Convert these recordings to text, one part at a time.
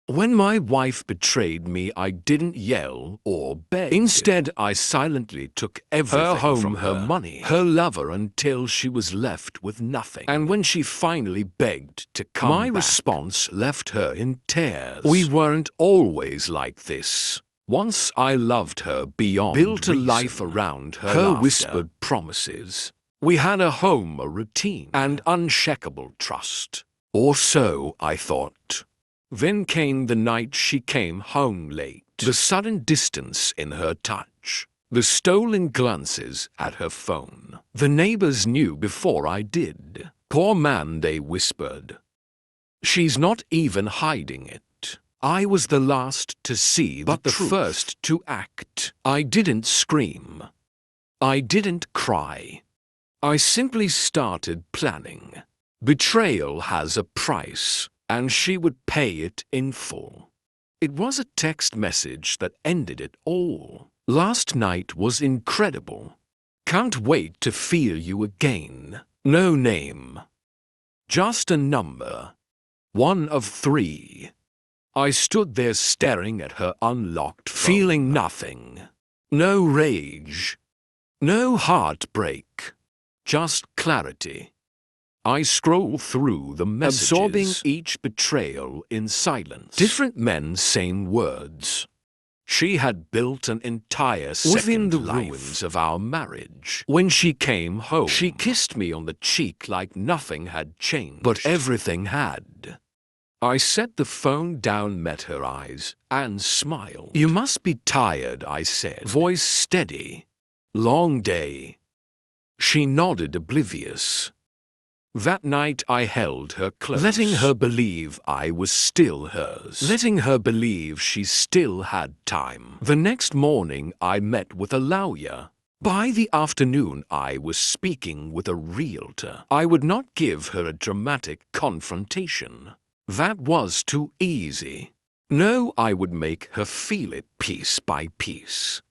When my wife betrayed me, I didn't yell or beg. Instead, I silently took everything her home, from her money, her lover, until she was left with nothing. And when she finally begged to come back, my response left her in tears. We weren't always like this. Once I loved her beyond built a life around her whispered promises. We had a home, a routine, and unshakable trust. Or so I thought. Then came the night she came home late. The sudden distance in her touch. The stolen glances at her phone. The neighbors knew before I did. Poor man, they whispered. She's not even hiding it. I was the last to see but the first to act. I didn't scream. I didn't cry. I simply started planning. Betrayal has a price, and she would pay it in full. It was a text message that ended it all. Last night was incredible. Can't wait to feel you again. No name. Just a number. 1 of 3. I stood there staring at her unlocked phone, feeling nothing. No rage. No heartbreak. Just clarity. I scrolled through the messages, absorbing each betrayal in silence. Different men, same words. She had built an entire second within the ruins of our marriage. When she came home, she kissed me on the cheek like nothing had changed. But everything had. I set the phone down, met her eyes, and smiled. You must be tired, I said, voice steady. Long day. She nodded, oblivious. That night I held her close, letting her believe I was still hers, letting her believe she still had time. The next morning I met with a lawyer. By the afternoon I was speaking with a realtor. I would not give her a dramatic confrontation. That was too easy. No, I would make her feel it piece by piece.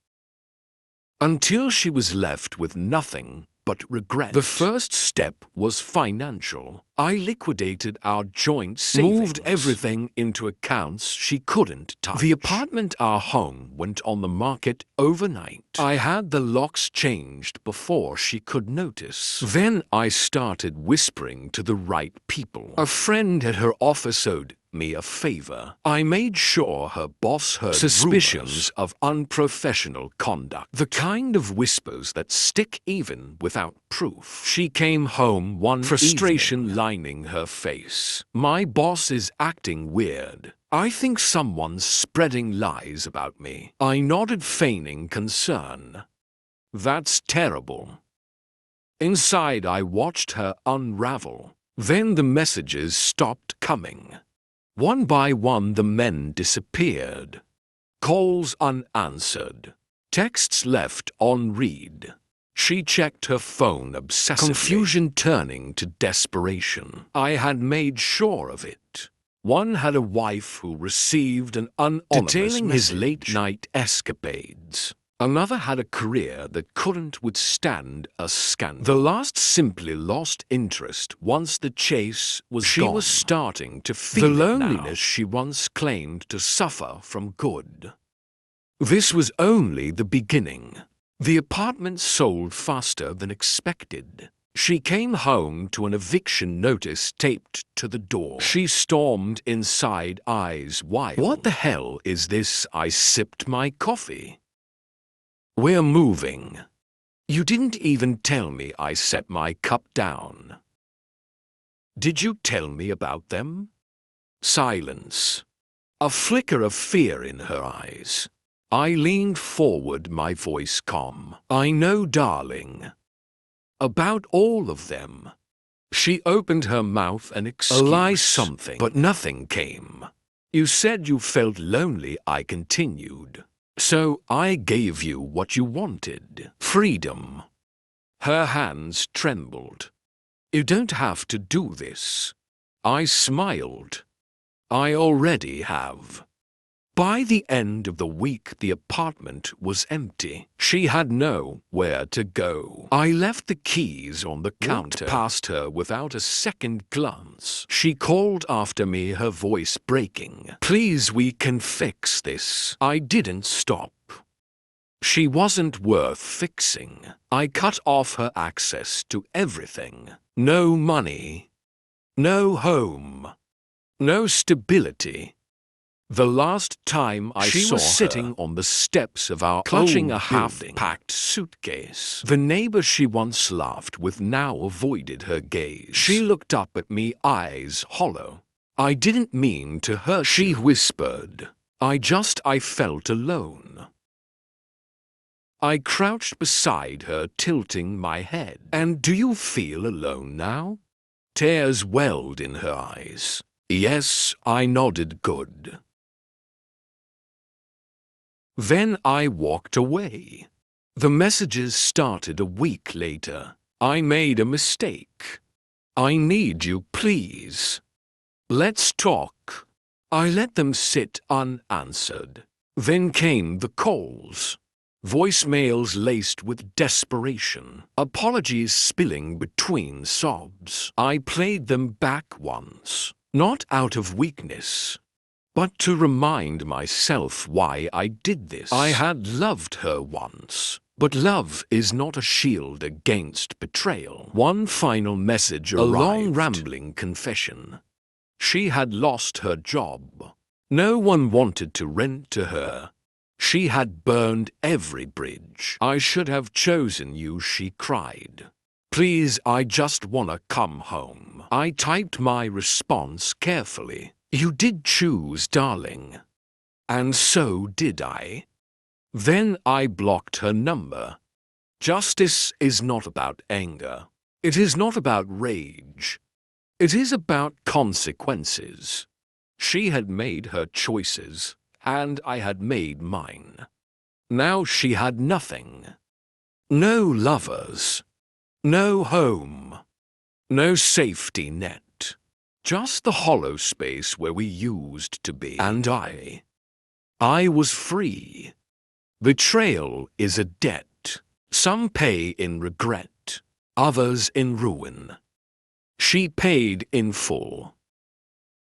Until she was left with nothing but regret. The first step was financial. I liquidated our joint savings, moved everything into accounts she couldn't touch. The apartment, our home, went on the market overnight. I had the locks changed before she could notice. Then I started whispering to the right people. A friend at her office owed me a favor. I made sure her boss heard suspicions of unprofessional conduct. The kind of whispers that stick even without proof. She came home one frustration lining her face. My boss is acting weird. I think someone's spreading lies about me. I nodded, feigning concern. That's terrible. Inside, I watched her unravel. Then the messages stopped coming. One by one, the men disappeared. Calls unanswered. Texts left on read. She checked her phone obsessively, confusion turning to desperation. I had made sure of it. One had a wife who received an anonymous detailing his late-night escapades. Another had a career that couldn't withstand a scandal. The last simply lost interest once the chase was gone. She was starting to feel the loneliness she once claimed to suffer from good. This was only the beginning. The apartment sold faster than expected. She came home to an eviction notice taped to the door. She stormed inside, eyes wide. What the hell is this? I sipped my coffee. We're moving. You didn't even tell me. I set my cup down. Did you tell me about them? Silence. A flicker of fear in her eyes. I leaned forward, my voice calm. I know, darling. About all of them. She opened her mouth and excused. A lie, something, but nothing came. You said you felt lonely, I continued. So I gave you what you wanted. Freedom. Her hands trembled. You don't have to do this. I smiled. I already have. By the end of the week, the apartment was empty. She had nowhere to go. I left the keys on the counter. Walked past her without a second glance. She called after me, her voice breaking. "Please, we can fix this." I didn't stop. She wasn't worth fixing. I cut off her access to everything. No money. No home. No stability. The last time I saw her, she was sitting on the steps of our clutching a half-packed suitcase. The neighbor she once laughed with now avoided her gaze. She looked up at me, eyes hollow. "I didn't mean to hurt you," she whispered. I felt alone. I crouched beside her, tilting my head. "And do you feel alone now?" Tears welled in her eyes. "Yes," I nodded. "Good." Then I walked away. The messages started a week later. "I made a mistake. I need you, please. Let's talk." I let them sit unanswered. Then came the calls. Voicemails laced with desperation. Apologies spilling between sobs. I played them back once, not out of weakness, but to remind myself why I did this. I had loved her once, but love is not a shield against betrayal. One final message arrived. A long rambling confession. She had lost her job. No one wanted to rent to her. She had burned every bridge. "I should have chosen you," she cried. "Please, I just wanna come home." I typed my response carefully. "You did choose, darling. And so did I." Then I blocked her number. Justice is not about anger. It is not about rage. It is about consequences. She had made her choices, and I had made mine. Now she had nothing. No lovers. No home. No safety net. Just the hollow space where we used to be. And I was free. Betrayal is a debt. Some pay in regret, others in ruin. She paid in full.